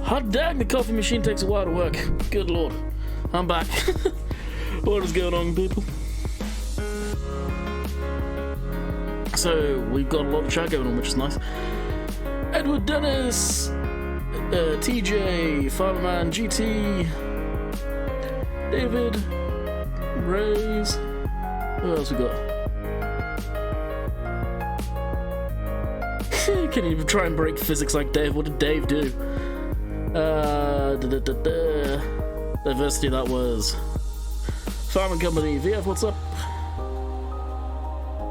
Hot dang, the coffee machine takes a while to work. Good lord. I'm back. What is going on, people? So, we've got a lot of chat going on, which is nice. Edward Dennis, TJ, Fireman, GT, David, Rays. Who else we got? Can you even try and break physics like Dave? What did Dave do? Diversity, that was. Farming Company, VF, what's up?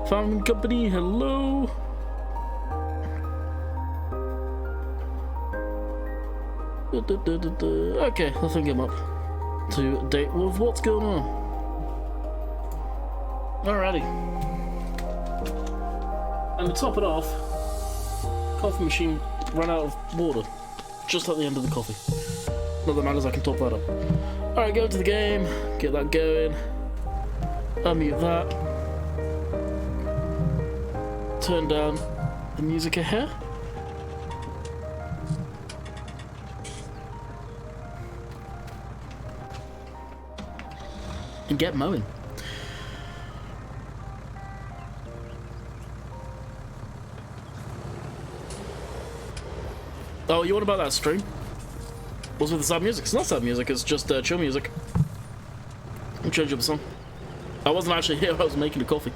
Farming Company, hello. Okay, I think I'm up to date with what's going on. Alrighty. And to top it off, coffee machine ran out of water just at the end of the coffee. Not that matters, I can top that up. Alright, go to the game, get that going. Unmute that. Turn down the music here. And get mowing. Oh, you want about that stream? What's with the sad music? It's not sad music, it's just chill music. I'll change up the song. I wasn't actually here, I was making the coffee.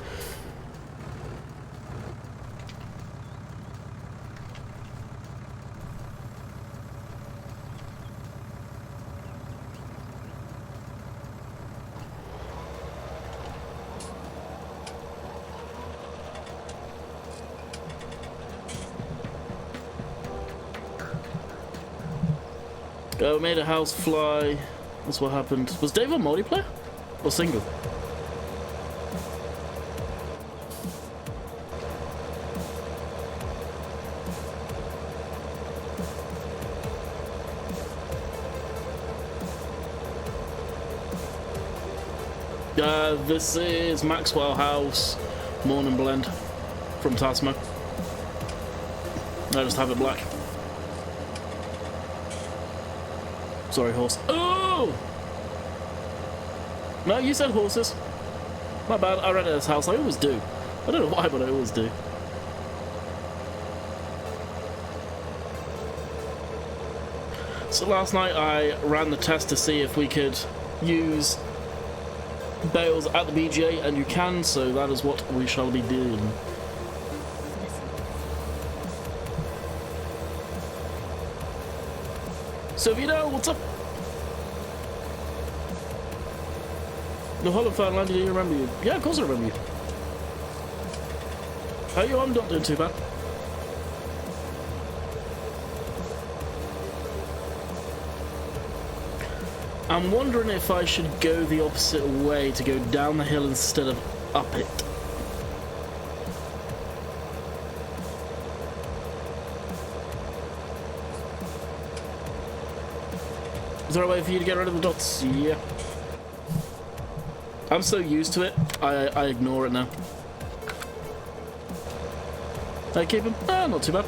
Made a house fly. That's what happened. Was Dave on multiplayer? Or single? This is Maxwell House Morning Blend from Tasmo. I just have it black. Sorry, horse. Oh! No, you said horses. My bad, I read it as house. I always do. I don't know why, but I always do. So last night I ran the test to see if we could use bales at the BGA, and you can, so that is what we shall be doing. So Vito, what's up? The Holland fan landed, do you remember you? Yeah, of course I remember you. How are you? I'm not doing too bad. I'm wondering if I should go the opposite way, to go down the hill instead of up it. Is there a way for you to get rid of the dots? Yeah. I'm so used to it, I ignore it now. I keep him? Ah, not too bad.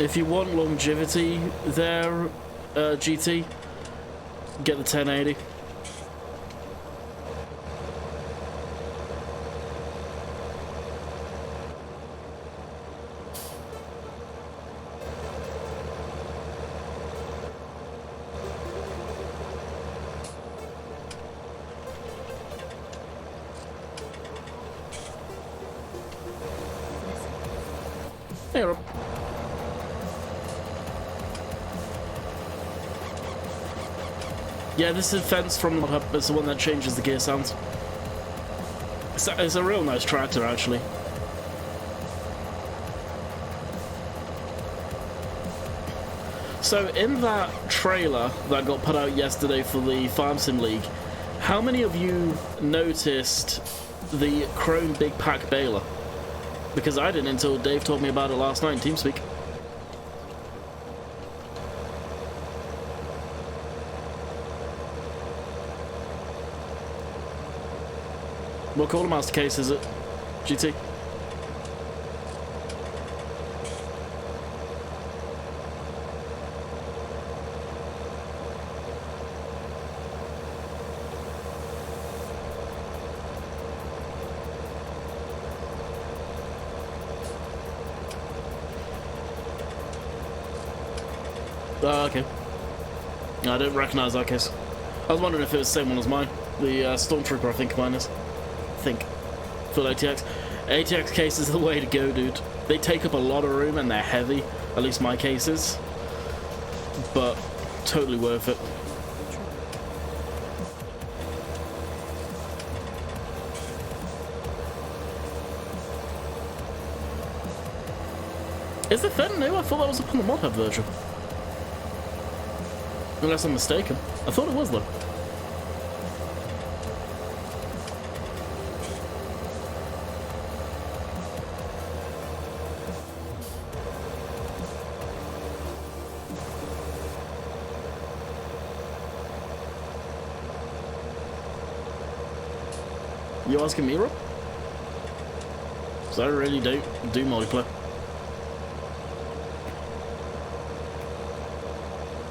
If you want longevity there, GT, get the 1080. Hey, Rob. Yeah, this is fence from the mod hub. It's the one that changes the gear sounds. It's a real nice tractor, actually. So, in that trailer that got put out yesterday for the Farm Sim League, how many of you noticed the chrome big pack baler? Because I didn't until Dave told me about it last night in TeamSpeak. What quartermaster case is it, GT? Okay. I don't recognise that case. I was wondering if it was the same one as mine. The Stormtrooper, I think mine is. Full ATX. ATX cases are the way to go, dude. They take up a lot of room and they're heavy. At least my cases. But totally worth it. Is the Fenton new? I thought that was up on the mod hub version. Unless I'm mistaken. I thought it was though. You asking me, Rob? Because I really don't do multiplayer.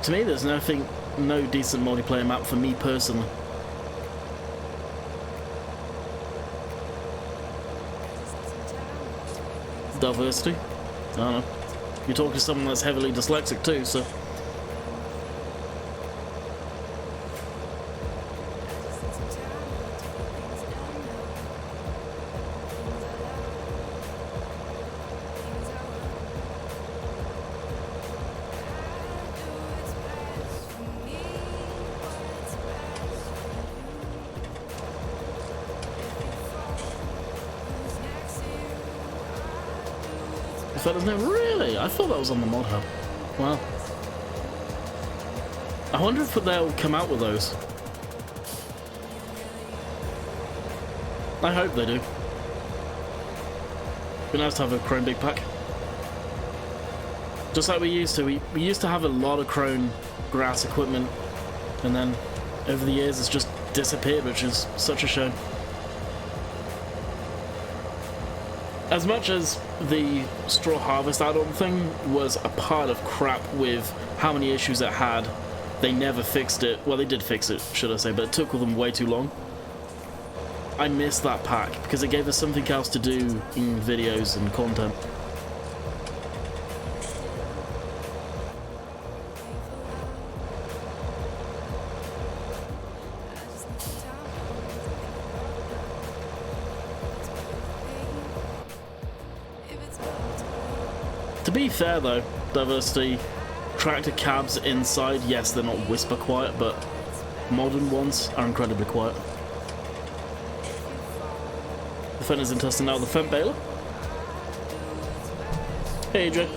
To me, there's no decent multiplayer map for me personally. Diversity? I don't know. You're talking to someone that's heavily dyslexic too, so... Fella's name? Really? I thought that was on the mod hub. Wow. I wonder if they'll come out with those. I hope they do. Be nice to have a chrome big pack. Just like we used to. We used to have a lot of chrome grass equipment, and then over the years it's just disappeared, which is such a shame. As much as the straw harvest add-on thing was a pile of crap with how many issues it had, they never fixed it. Well, they did fix it, should I say, but it took them way too long. I missed that pack because it gave us something else to do in videos and content. To be fair though, Diversity, tractor cabs inside, yes, they're not whisper quiet, but modern ones are incredibly quiet. The Fenton's in testing out the Fent baler. Hey AJ.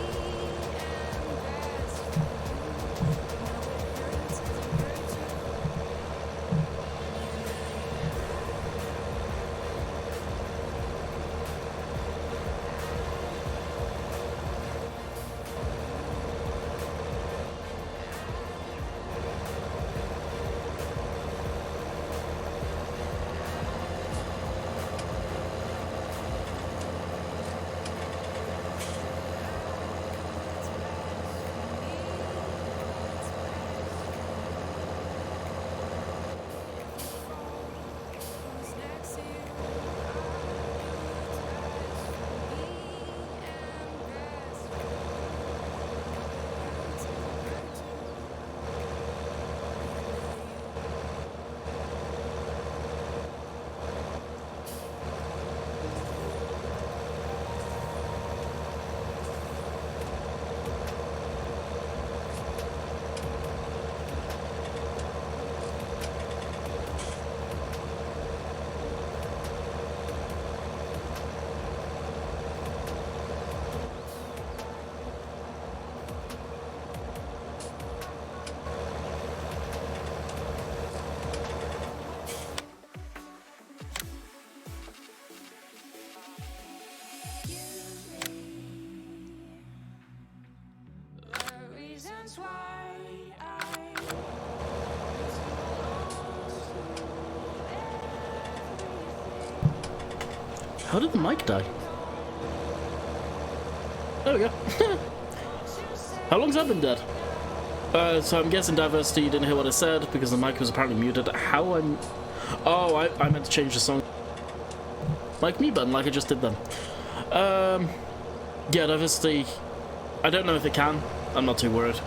How did the mic die? There we go. How long's that been dead? So I'm guessing diversity, you didn't hear what I said because the mic was apparently muted. How I'm... Oh, I meant to change the song. Like me button, like I just did then. Yeah, diversity, I don't know if it can. I'm not too worried.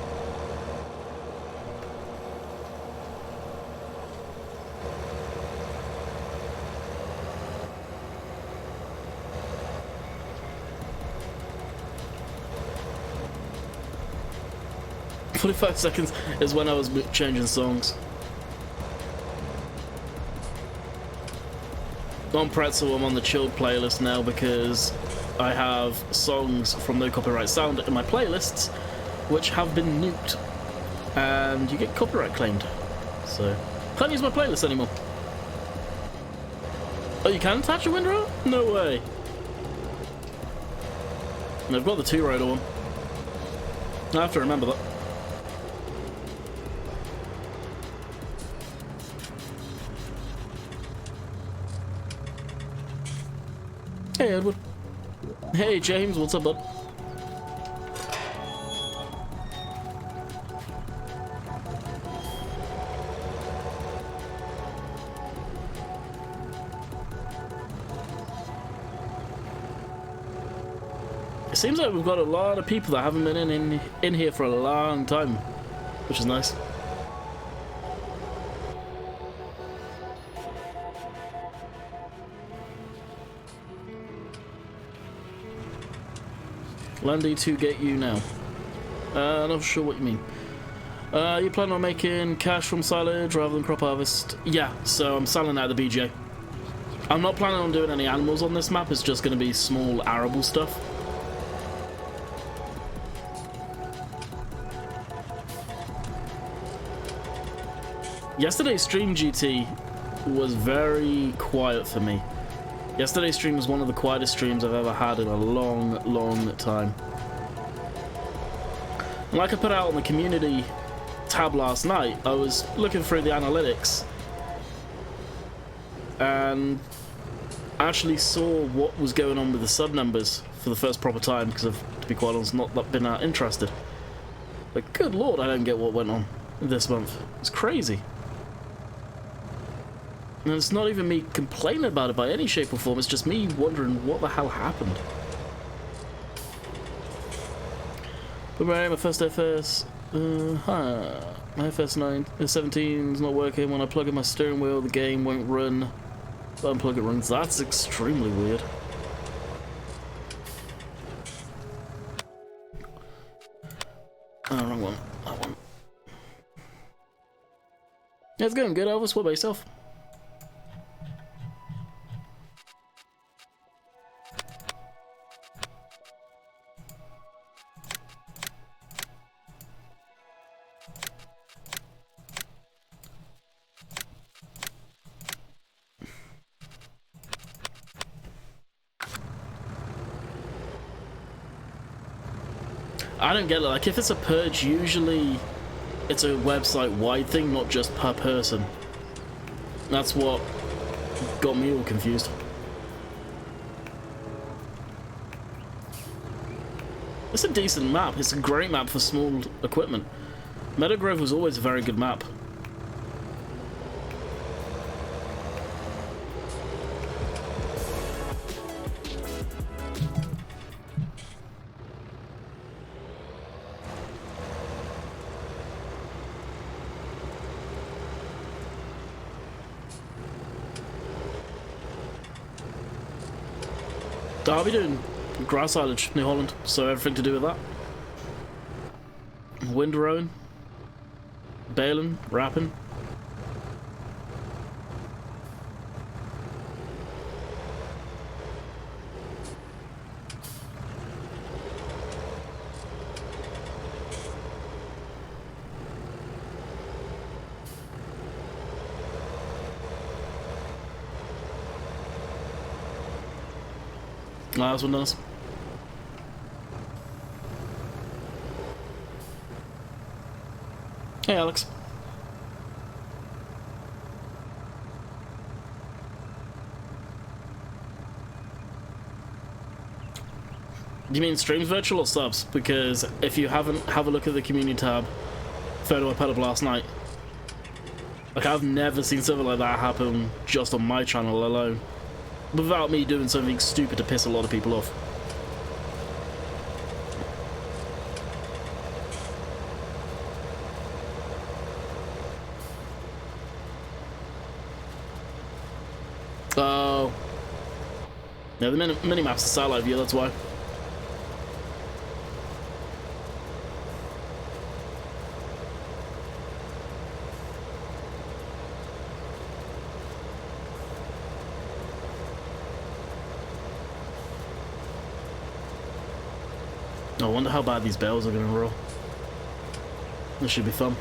"45 seconds is when I was changing songs. On Pretzel, I'm on the chilled playlist now because I have songs from No Copyright Sound in my playlists which have been nuked and you get copyright claimed, so can't use my playlist anymore. Oh, you can attach a windrow? No way. And I've got the 2-rider one. I have to remember that. Hey Edward. Hey James, what's up, bud? It seems like we've got a lot of people that haven't been in here for a long time, which is nice. Landy to get you now. Not sure what you mean. You plan on making cash from silage rather than crop harvest? Yeah, so I'm selling out the BGA. I'm not planning on doing any animals on this map, it's just going to be small arable stuff. Yesterday's stream, GT, was very quiet for me. Yesterday's stream was one of the quietest streams I've ever had in a long, long time. And like I put out on the community tab last night, I was looking through the analytics and actually saw what was going on with the sub numbers for the first proper time because I've, to be quite honest, not been that interested. But good lord, I don't get what went on this month. It's crazy. And it's not even me complaining about it by any shape or form, it's just me wondering what the hell happened. But my first FS... my FS 17 is not working. When I plug in my steering wheel, the game won't run. Unplug it runs. That's extremely weird. Oh, wrong one. That one. Yeah, it's going good, Elvis. What about yourself? I don't get it. Like, if it's a purge, usually it's a website-wide thing, not just per person. That's what got me all confused. It's a decent map. It's a great map for small equipment. Meadow Grove was always a very good map. I'll be doing grass silage, New Holland, so everything to do with that. Windrowing, baling, wrapping. Last one does. Hey, Alex. Do you mean streams virtual or subs? Because if you haven't, have a look at the community tab photo I put up last night. Like, I've never seen something like that happen just on my channel alone, without me doing something stupid to piss a lot of people off. Oh. Yeah, the mini-map's a satellite view, that's why. I wonder how bad these bells are going to roll. This should be fun.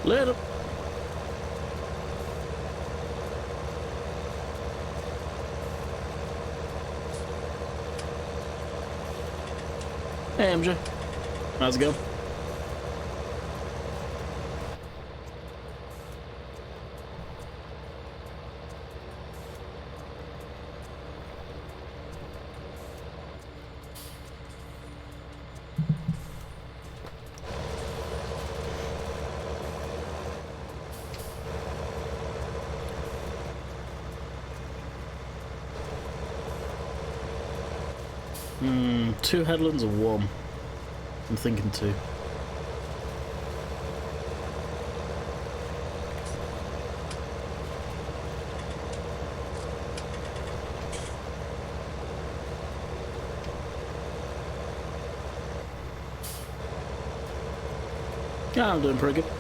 Later. Hey MJ, how's it going? Two headlands or one? I'm thinking two. Yeah, I'm doing pretty good.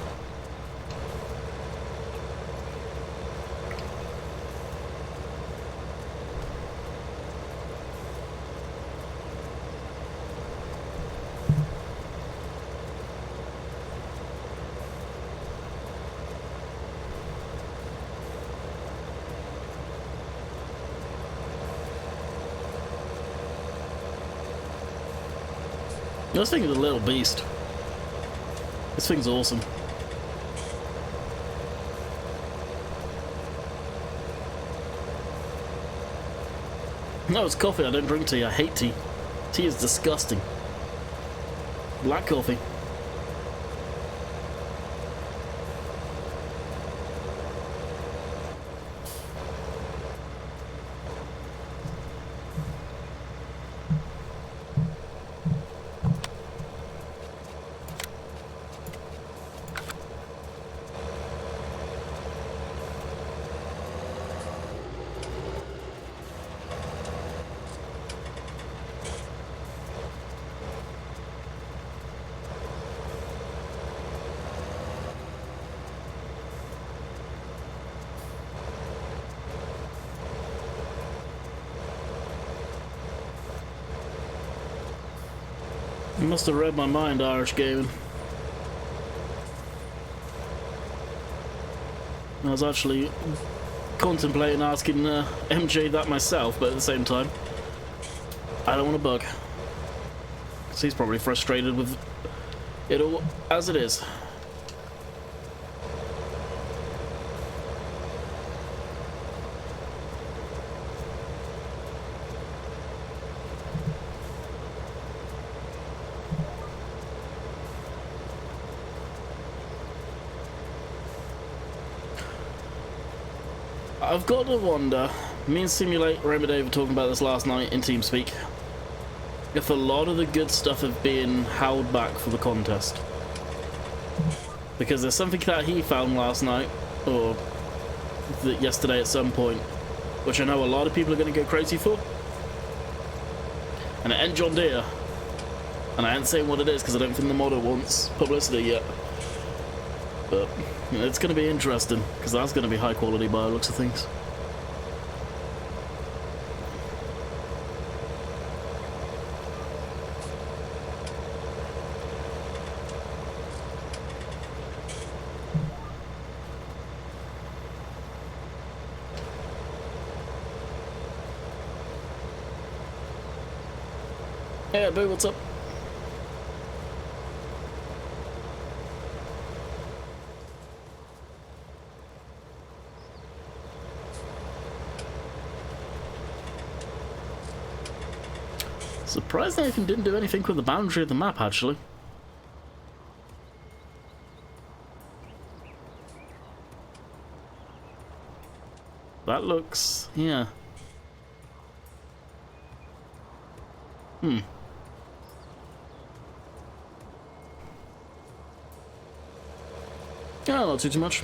This thing is a little beast. This thing's awesome. No, it's coffee. I don't drink tea. I hate tea. Tea is disgusting. Black coffee. You must have read my mind, Irish Gaming. I was actually contemplating asking MJ that myself, but at the same time, I don't want to bug. Because he's probably frustrated with it all as it is. I've got to wonder, me and Simulate Remedy were talking about this last night in TeamSpeak, if a lot of the good stuff have been held back for the contest. Because there's something that he found last night, or yesterday at some point, which I know a lot of people are going to go crazy for. And it ain't John Deere. And I ain't saying what it is because I don't think the model wants publicity yet. But it's going to be interesting, because that's going to be high quality by the looks of things. Yeah, Boo, what's up? Surprised Nathan didn't do anything with the boundary of the map, actually. That looks... yeah. Hmm. Yeah, not too much.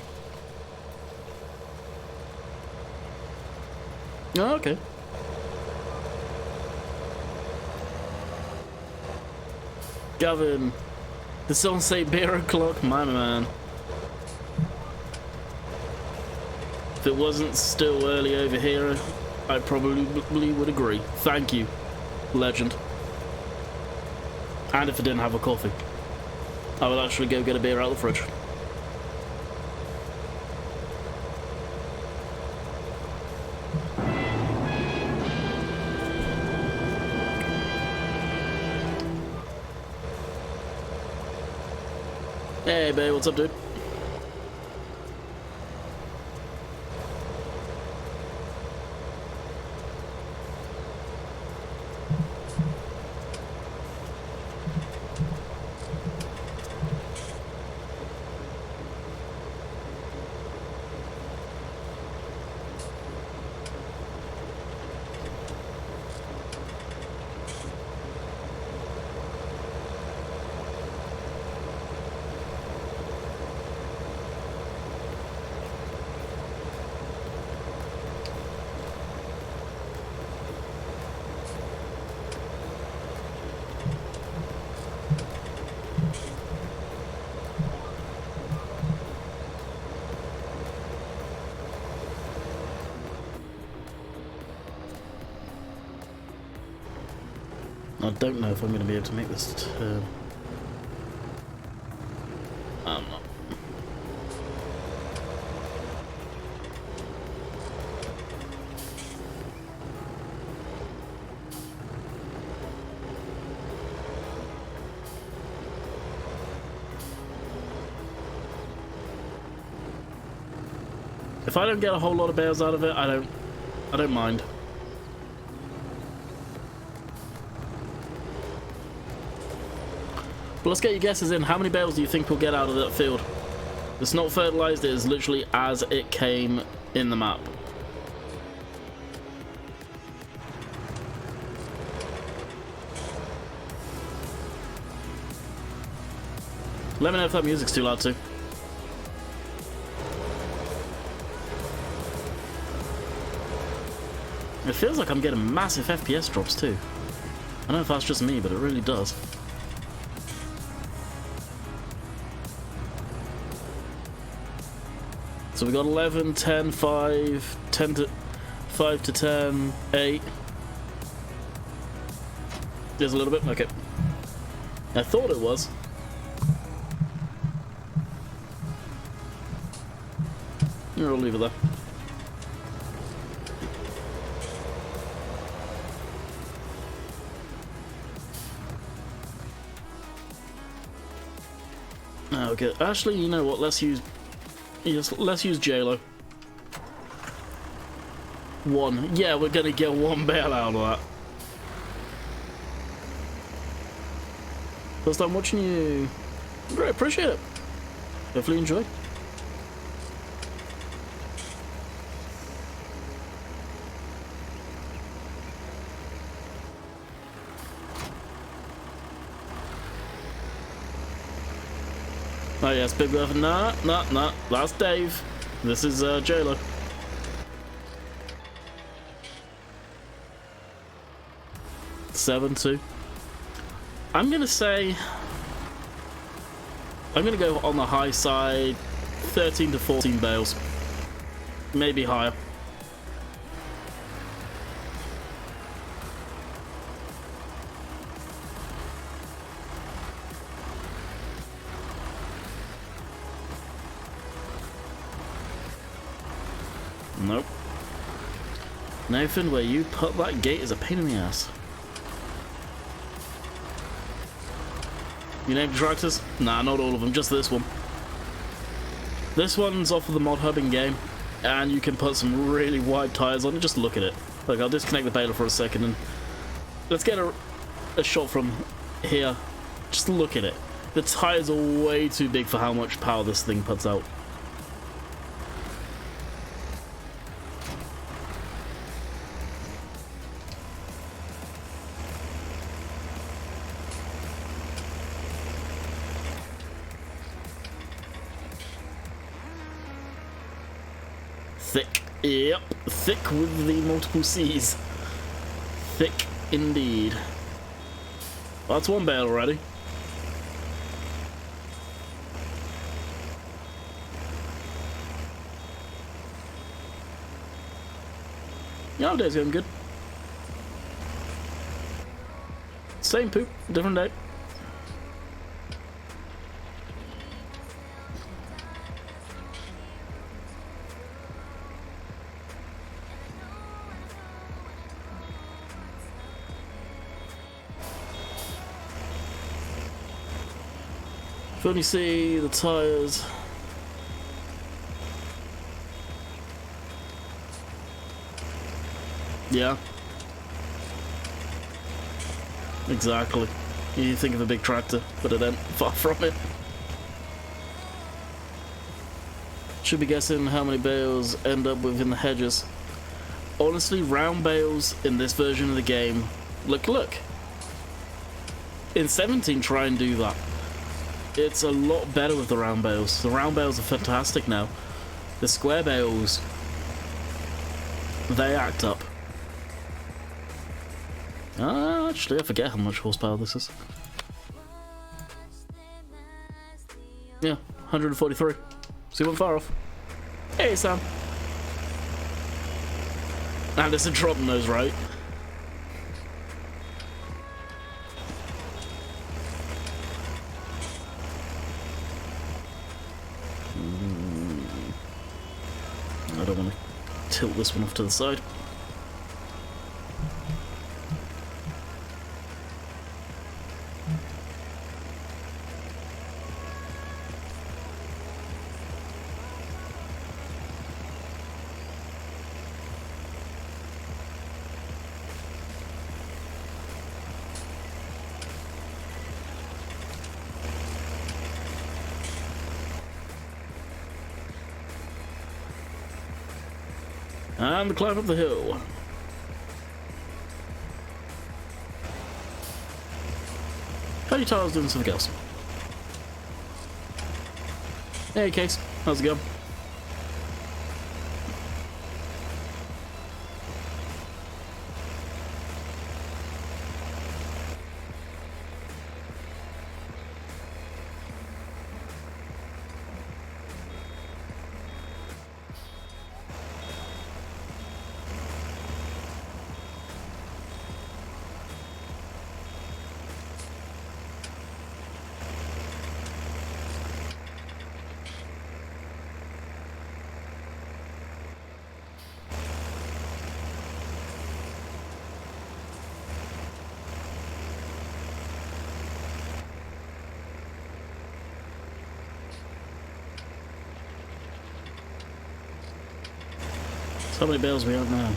Oh, okay. Gavin, the sun say beer o'clock, my man. If it wasn't still early over here, I probably would agree. Thank you, legend. And if I didn't have a coffee, I would actually go get a beer out of the fridge. Hey, babe, what's up, dude? I don't know if I'm going to be able to make this turn. I'm not. If I don't get a whole lot of bales out of it, I don't mind. But let's get your guesses in. How many bales do you think we'll get out of that field? It's not fertilized, it is literally as it came in the map. Let me know if that music's too loud too. It feels like I'm getting massive FPS drops too. I don't know if that's just me, but it really does. So we got 11, 10, 5, 10 to 5 to 10, 8. There's a little bit, okay. I thought it was. I'll leave it there. Okay, actually, you know what? Let's use JLo. 1. Yeah, we're gonna get 1 bale out of that. First time watching you. Great, appreciate it. Hopefully you enjoy. Oh yes, Big Love. Nah, that's Dave. This is JLo. $7-2. I'm gonna say I'm gonna go on the high side, 13 to 14 bales, maybe higher. Nope. Nathan, where you put that gate is a pain in the ass. You named tractors? Nah, not all of them, just this one. This one's off of the mod hub in game, and you can put some really wide tires on it. Just look at it. Look, I'll disconnect the baler for a second, and let's get a a shot from here, just look at it. The tires are way too big for how much power this thing puts out. Thick. Yep, thick with the multiple C's. Thick indeed. Well, that's one bale already. Yeah, day's going good. Same poop, different day. If you only see the tires. Yeah. Exactly. You think of a big tractor, but it ain't far from it. Should be guessing how many bales end up within the hedges. Honestly, round bales in this version of the game, look. In 17, try and do that. It's a lot better with the round bales. The round bales are fantastic now. The square bales, they act up. Actually, I forget how much horsepower this is. Yeah, 143. So you went far off. Hey, Sam. And it's a drop nose, right? I don't want to tilt this one off to the side. And the climb up the hill. How are you tiles doing something else? Hey Case, how's it going? How many bales we have now?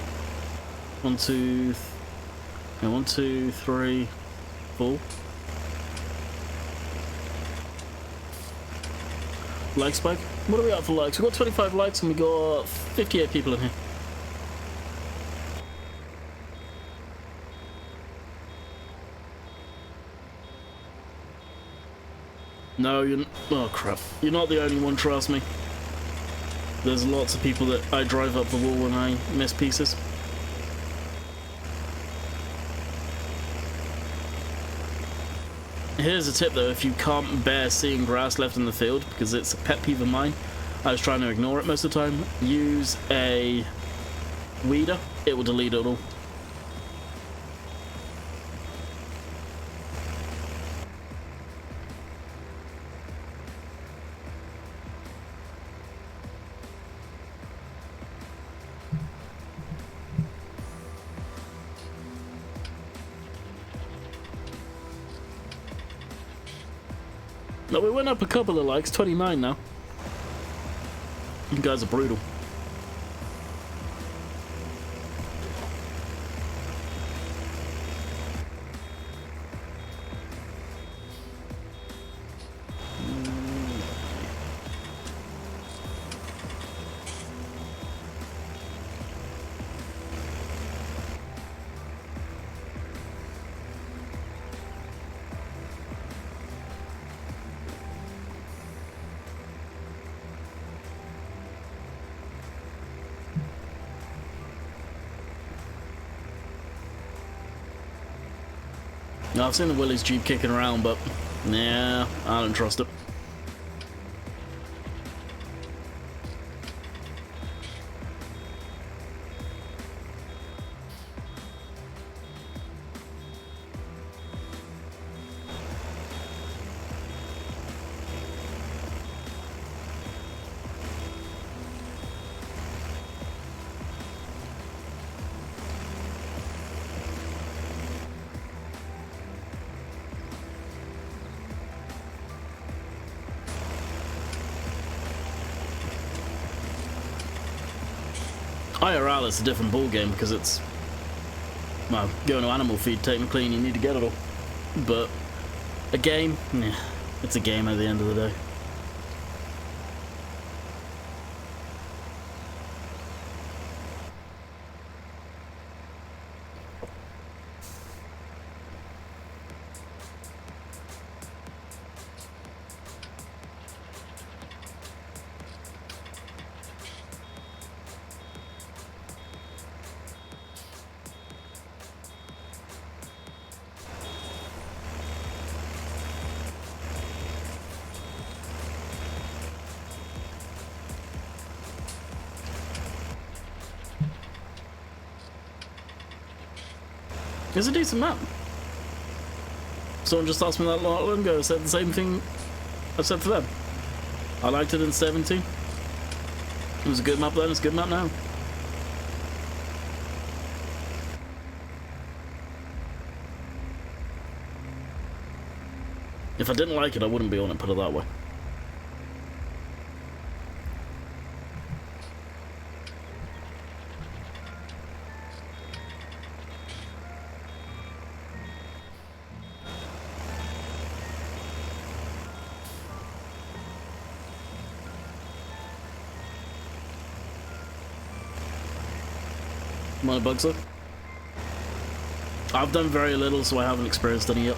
1, 2, 3, 4. Like spike? What are we at for likes? We've got 25 likes and we got 58 people in here. No, you're... Oh crap. You're not the only one, trust me. There's lots of people that I drive up the wall when I miss pieces. Here's a tip though, if you can't bear seeing grass left in the field, because it's a pet peeve of mine, I was trying to ignore it most of the time, use a weeder, it will delete it all. No, we went up a couple of likes, 29 now. You guys are brutal. Now, I've seen the Willys Jeep kicking around, but yeah, I don't trust it. IRL is a different ball game because it's, well, going to animal feed technically and you need to get it all. But a game, yeah, it's a game at the end of the day. It's a decent map. Someone just asked me that a lot ago. I said the same thing I said to them. I liked it in 17. It was a good map then, it's a good map now. If I didn't like it, I wouldn't be on it, put it that way. My bugs up. I've done very little, so I haven't experienced any yet.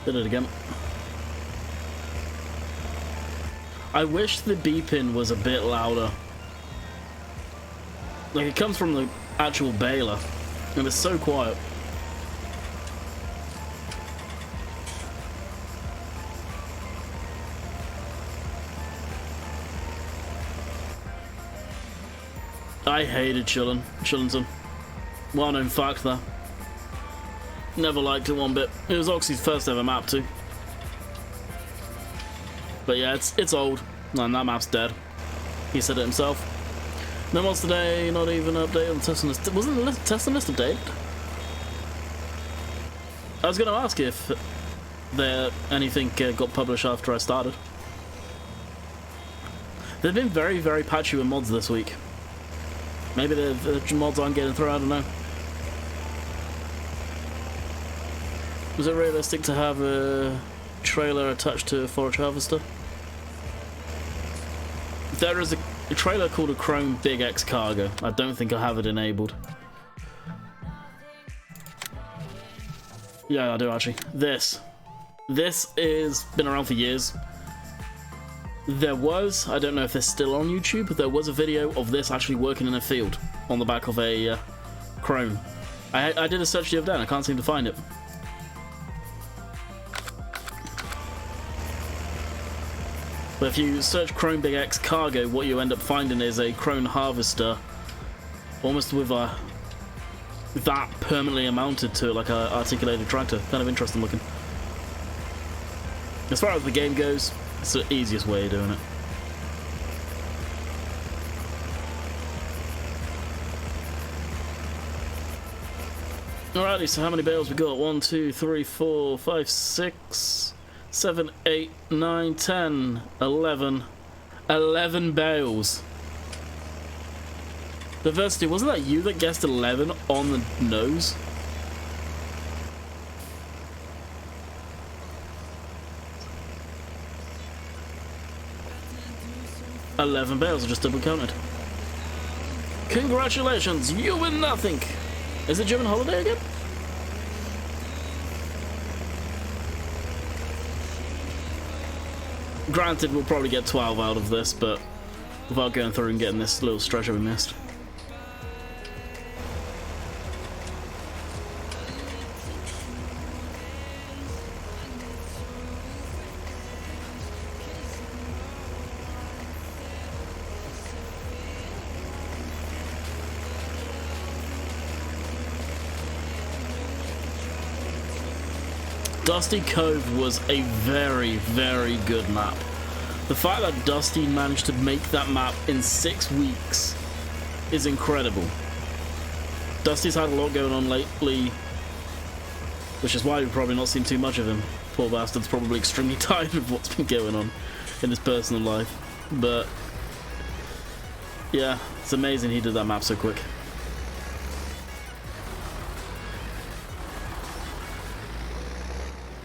Did it again. I wish the beeping was a bit louder. Like, it comes from the actual baler, and it's so quiet. I hated Chillington. Well-known fact there. Never liked it one bit. It was Oxy's first ever map too. But yeah, it's old, and that map's dead. He said it himself. No mods today, not even an update on the testing list. Wasn't the testing list updated? I was going to ask if anything got published after I started. They've been very, very patchy with mods this week. Maybe the mods aren't getting through, I don't know. Was it realistic to have a trailer attached to a forage harvester? There is a trailer called a Chrome Big X Cargo. I don't think I have it enabled. Yeah, I do actually. This is been around for years. There was, I don't know if it's still on YouTube, but there was a video of this actually working in a field on the back of a Chrome. I did a search the other day and I can't seem to find it. But if you search Chrome Big X Cargo, what you end up finding is a Chrome harvester, almost with that permanently mounted to like a articulated tractor. Kind of interesting looking. As far as the game goes, it's the easiest way of doing it. Alrighty, so how many bales we got? 1, 2, 3, 4, 5, 6, 7, 8, 9, 10, 11. 11 bales. Diversity, wasn't that you that guessed 11 on the nose? 11 bales, I just double counted. Congratulations, you win nothing. Is it German holiday again? Granted, we'll probably get 12 out of this, but without going through and getting this little stretch we missed. Dusty Cove was a very, very good map. The fact that Dusty managed to make that map in 6 weeks is incredible. Dusty's had a lot going on lately, which is why we've probably not seen too much of him. Poor bastard's probably extremely tired of what's been going on in his personal life. But yeah, it's amazing he did that map so quick.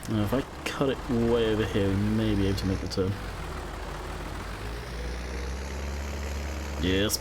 Now, if I cut it way over here, we may be able to make the turn. Yes.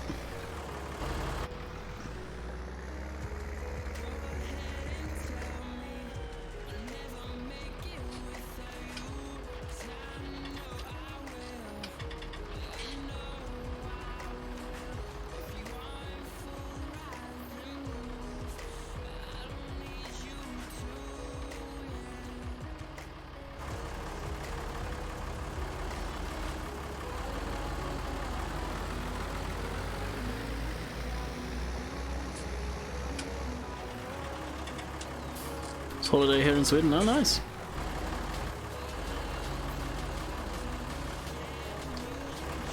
Holiday here in Sweden. Oh, nice.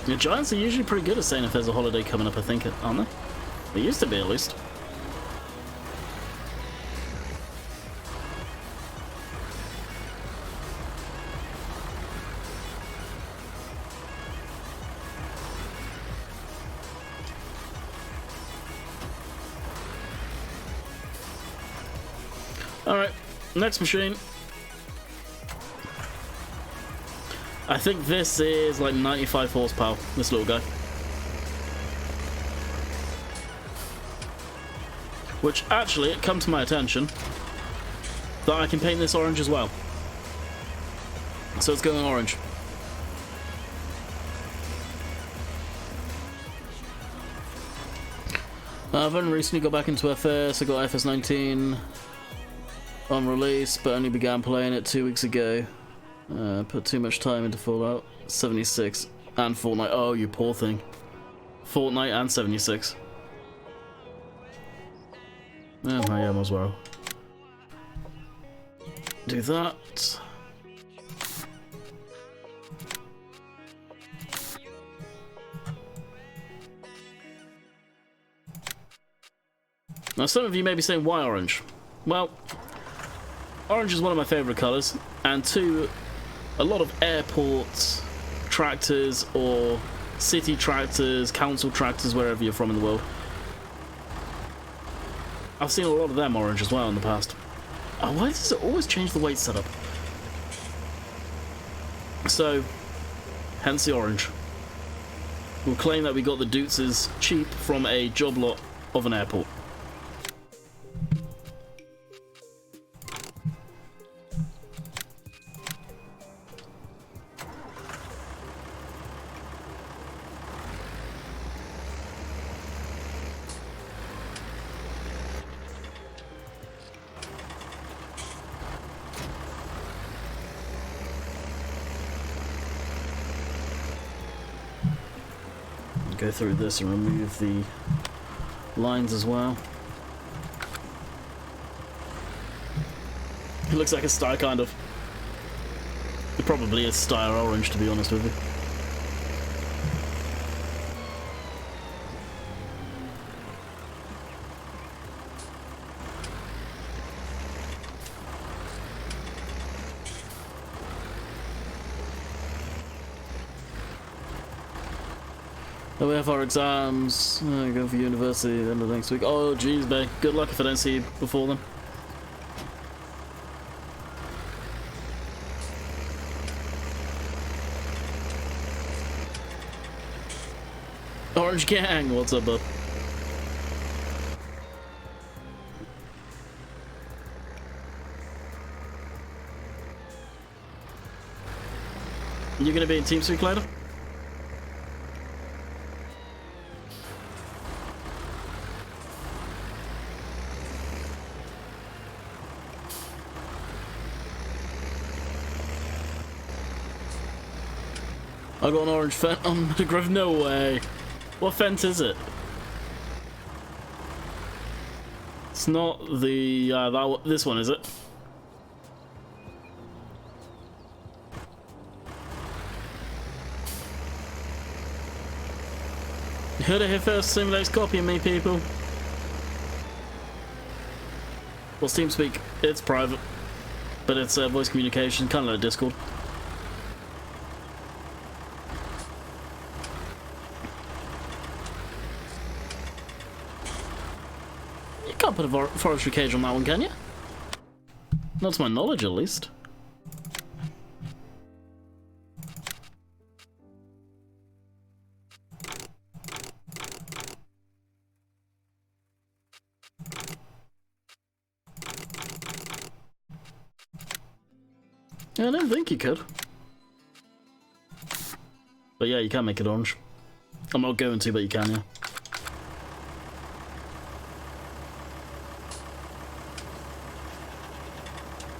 The Giants are usually pretty good at saying if there's a holiday coming up, I think, aren't they? They used to be, at least. Alright, next machine. I think this is like 95 horsepower, this little guy. Which actually, it come to my attention that I can paint this orange as well. So it's going orange. I've only recently got back into FS, I got FS19 on release, but only began playing it 2 weeks ago. Put too much time into Fallout 76 and Fortnite. Oh, you poor thing. Fortnite and 76. Oh, I am as well. Do that. Now, some of you may be saying, why orange? Well, orange is one of my favourite colours, and two, a lot of airport tractors or city tractors, council tractors, wherever you're from in the world. I've seen a lot of them orange as well in the past. Oh, why does it always change the weight setup? So, hence the orange. We'll claim that we got the Dutzes cheap from a job lot of an airport. Go through this and remove the lines as well. It looks like a sty, kind of. It probably is sty or orange, to be honest with you. Then we have our exams. Going for university at the end of next week. Oh, geez, babe. Good luck if I don't see you before then. Orange Gang, what's up, bud? You gonna be in TeamSpeak later? I got an orange fence on Meadow Grove. No way. What fence is it? It's not the this one, is it? You heard it here first. Simulate's copying me, people. Well, TeamSpeak, it's private, but it's voice communication, kind of like Discord. Can't put a forestry cage on that one, can you? Not to my knowledge, at least. Yeah, I don't think you could. But yeah, you can make it orange. I'm not going to, but you can, yeah.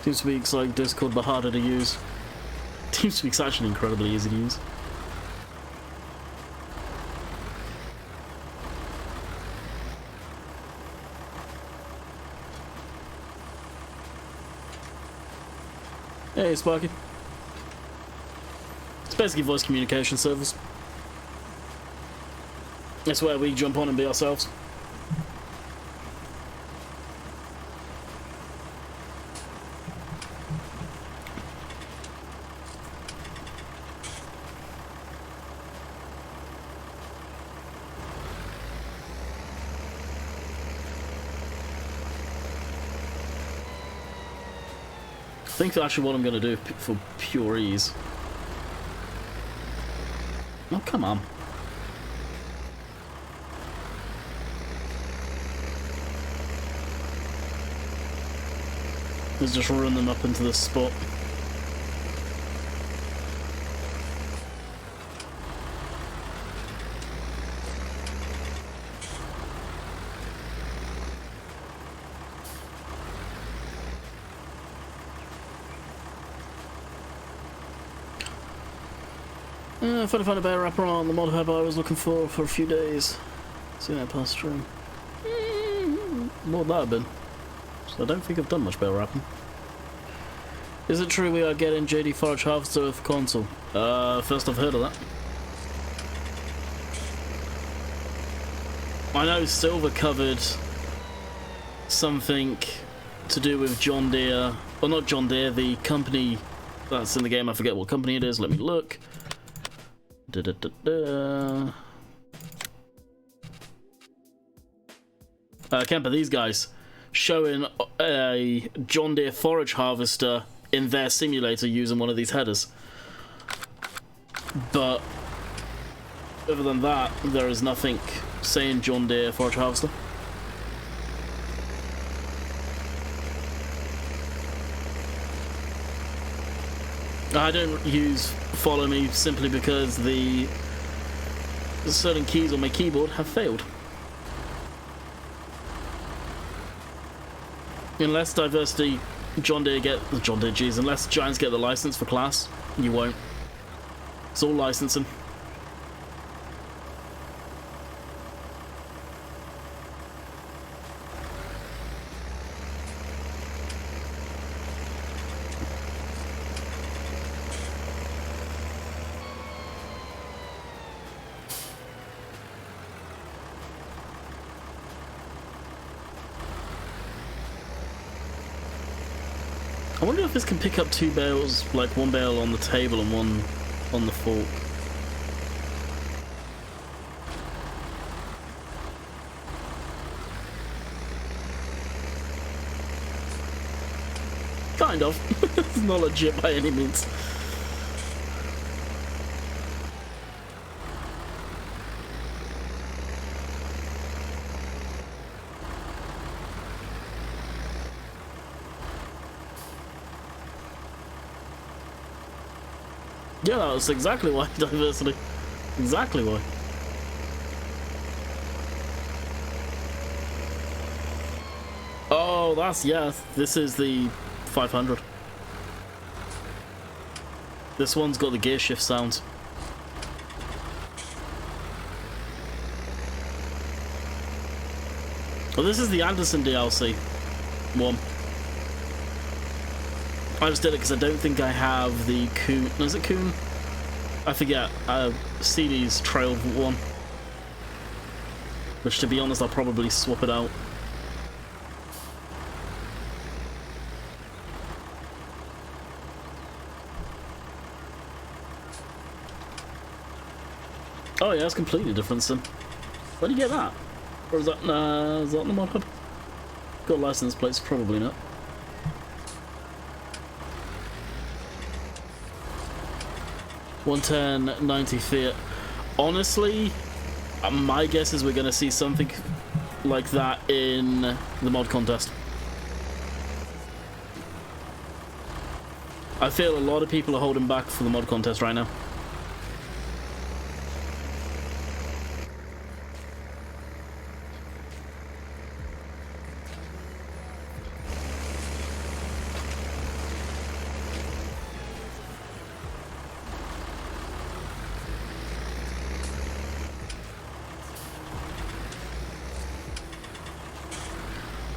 TeamSpeak's like Discord, but harder to use. TeamSpeak's actually incredibly easy to use. Hey, Sparky. It's basically voice communication service. That's where we jump on and be ourselves. I think that's actually what I'm going to do for pure ease. Oh, come on. Let's just run them up into this spot. I finally found a bear wrapper on the mod hub I was looking for a few days. Seen that pass through. What would that have been? So I don't think I've done much bear wrapping. Is it true we are getting JD Forage Harvester for console? First I've heard of that. I know Silver covered something to do with John Deere, or not John Deere, the company that's in the game. I forget what company it is. Let me look. Kemper, these guys showing a John Deere forage harvester in their simulator using one of these headers. But other than that, there is nothing saying John Deere forage harvester. I don't use follow me simply because the certain keys on my keyboard have failed. Unless diversity unless Giants get the license for class, you won't. It's all licensing. I wonder if this can pick up two bales, like one bale on the table and one on the fork. Kind of. It's not legit by any means. Yeah, that's exactly why. Diversity. Exactly why. Oh, that's, yeah, this is the 500. This one's got the gear shift sounds. Well, this is the Anderson DLC one. I just did it because I don't think I have the Coon. Is it Coon? I forget. CD's Trail one. Which, to be honest, I'll probably swap it out. Oh yeah, it's completely different sim. Where do you get that? Or is that in the mod hub? Got license plates? Probably not. $110.90 Fiat. Honestly, my guess is we're going to see something like that in the mod contest. I feel a lot of people are holding back for the mod contest right now.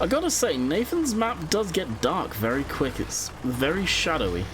I gotta say, Nathan's map does get dark very quick. It's very shadowy.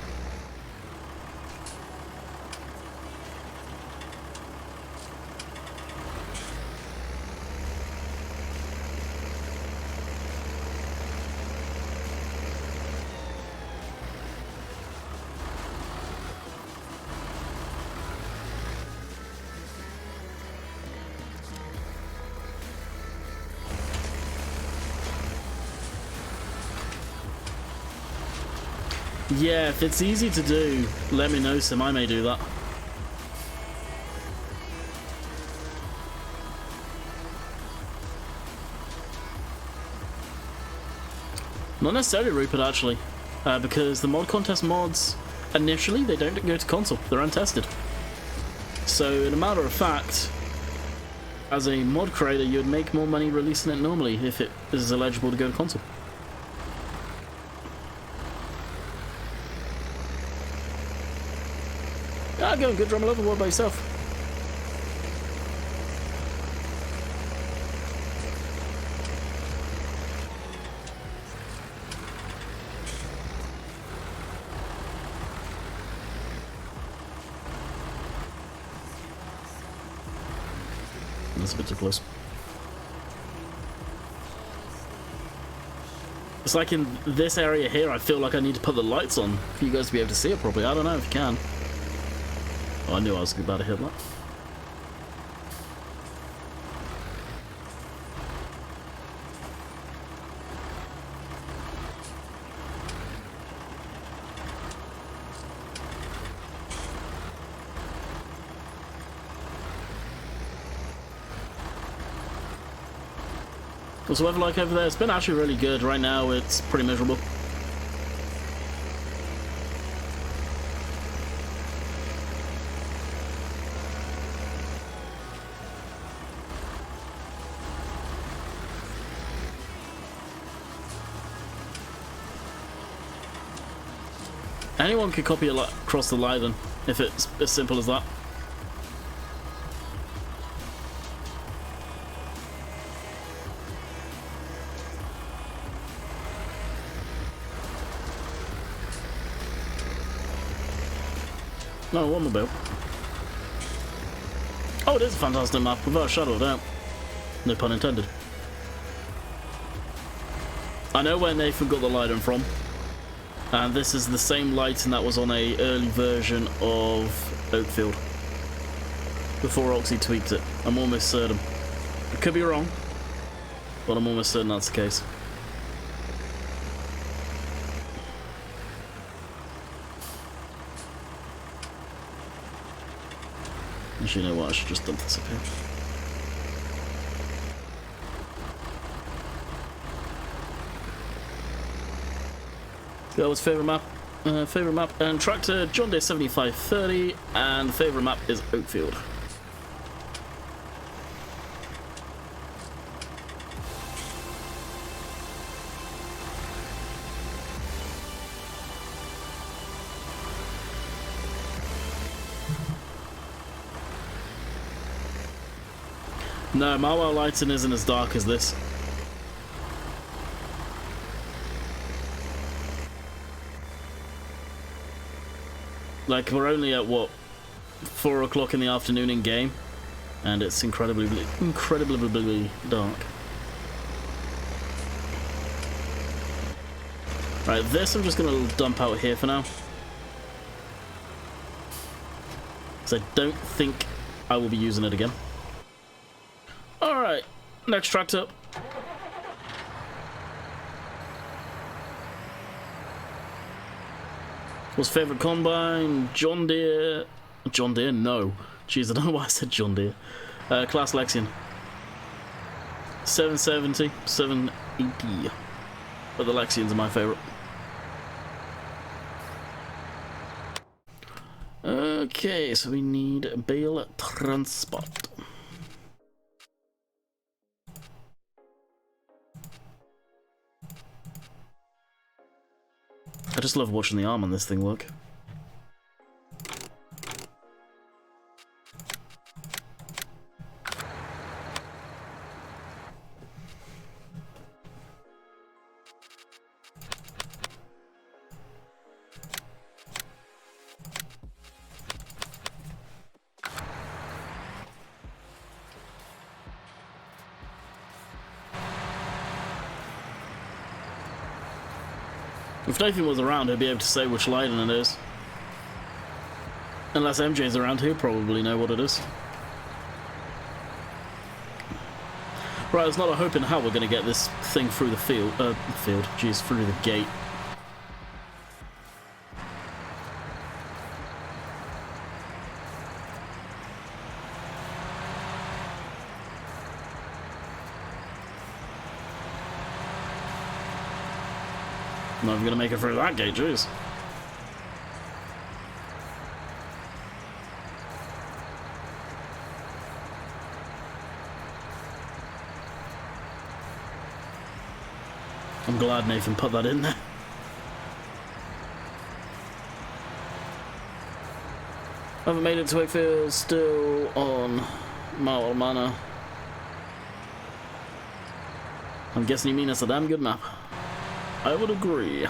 Yeah, if it's easy to do, let me know, Sim. I may do that. Not necessarily, Rupert, actually. Because the mod contest mods, initially, they don't go to console. They're untested. So, in a matter of fact, as a mod creator, you'd make more money releasing it normally if it is eligible to go to console. Ah, going good, Drummer Lover. What about yourself? That's a bit too close. It's like in this area here, I feel like I need to put the lights on for you guys to be able to see it properly. I don't know if you can. Oh, I knew I was about to hit that. What's the weather like over there? It's been actually really good. Right now, it's pretty miserable. Anyone could copy it across the line then, if it's as simple as that. No, what am I about? Oh, it is a fantastic map, without a shadow of doubt. No pun intended. I know where Nathan got the lighting from. And this is the same lighting that was on a early version of Oakfield. Before Oxy tweaked it. I'm almost certain. I could be wrong, but I'm almost certain that's the case. Actually, you know what? I should just dump this up here. Girl's favourite map? Favourite map and tractor, John Deere 7530, and favourite map is Oakfield. No, Marwell lighting isn't as dark as this. Like, we're only at, what, 4 o'clock in the afternoon in game, and it's incredibly dark. Right, this I'm just going to dump out here for now. Because I don't think I will be using it again. Alright, next tractor. What's favourite combine? John Deere. John Deere? No. Jeez, I don't know why I said John Deere. Class Lexion. 770, 780. But the Lexions are my favourite. Okay, so we need bale transport. I just love watching the arm on this thing work. If Nathan was around, he'd be able to say which lighting it is. Unless MJ's around, he'll probably know what it is. Right, there's not a hope in hell we're going to get this thing through the through the gate. Not even gonna make it through that gate, jeez. I'm glad Nathan put that in there. Haven't made it to Wakefield, still on Marwell Manor. I'm guessing you mean it's a damn good map. I would agree.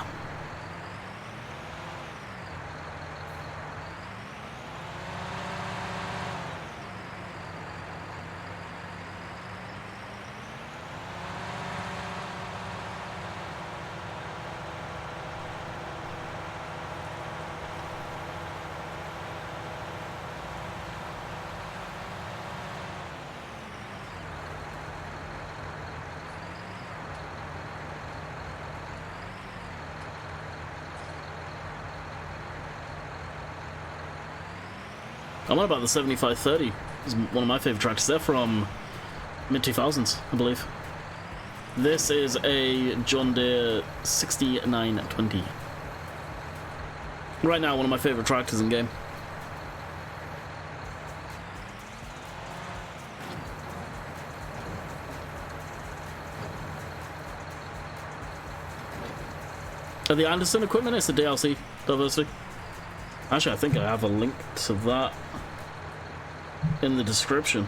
I'm on about the 7530. It's one of my favourite tractors. They're from mid-2000s, I believe. This is a John Deere 6920. Right now, one of my favourite tractors in game. The Anderson equipment, it's the DLC diversity. Actually, I think I have a link to that in the description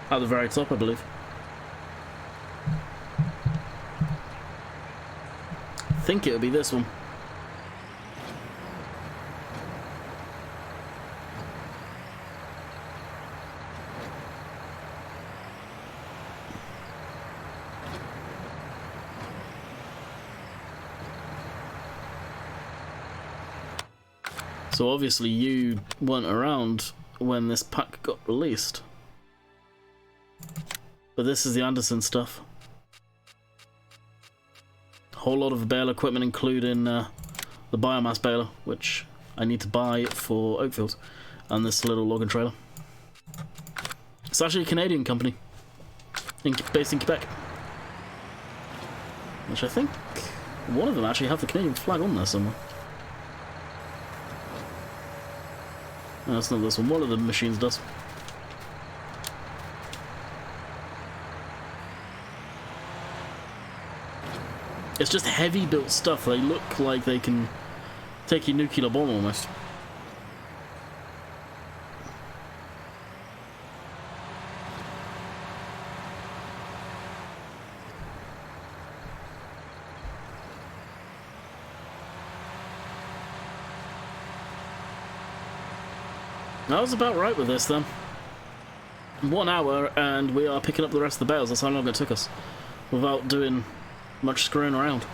at the very top, I believe. I think it'll be this one. So obviously you weren't around when this pack got released. But this is the Anderson stuff. Whole lot of bale equipment, including the biomass baler, which I need to buy for Oakfield, and this little logging trailer. It's actually a Canadian company, based in Quebec. Which I think one of them actually have the Canadian flag on there somewhere. No, it's not this one. One of the machines does. It's just heavy built stuff. They look like they can take a nuclear bomb almost. I was about right with this then. 1 hour and we are picking up the rest of the bales. That's how long it took us without doing much screwing around.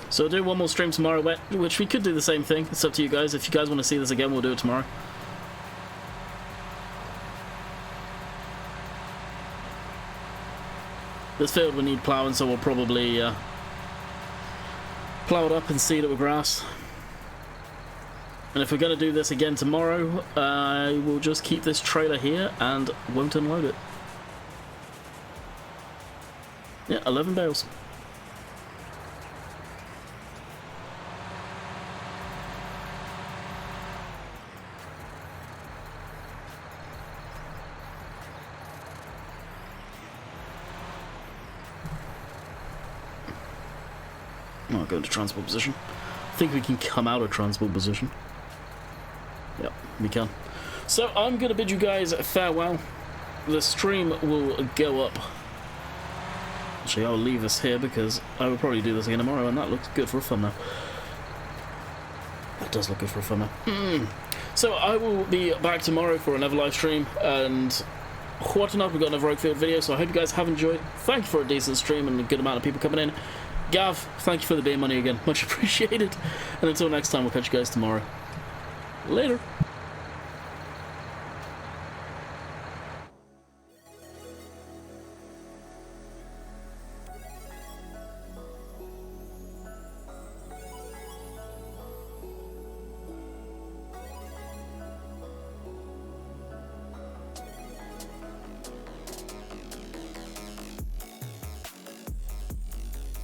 So we'll do one more stream tomorrow, which we could do the same thing. It's up to you guys. If you guys want to see this again, we'll do it tomorrow. This field will need ploughing, so we'll probably plough it up and seed it with grass. And if we're going to do this again tomorrow, I will just keep this trailer here and won't unload it. Yeah, 11 bales. I'll go into transport position. I think we can come out of transport position. Yep, we can. So I'm going to bid you guys farewell. The stream will go up. Actually, I'll leave this here because I will probably do this again tomorrow, and that looks good for a thumbnail. That does look good for a thumbnail. So I will be back tomorrow for another live stream, and what enough, we've got another Oakfield video, so I hope you guys have enjoyed. Thank you for a decent stream and a good amount of people coming in. Gav, thank you for the beer money again. Much appreciated. And until next time, we'll catch you guys tomorrow. Later.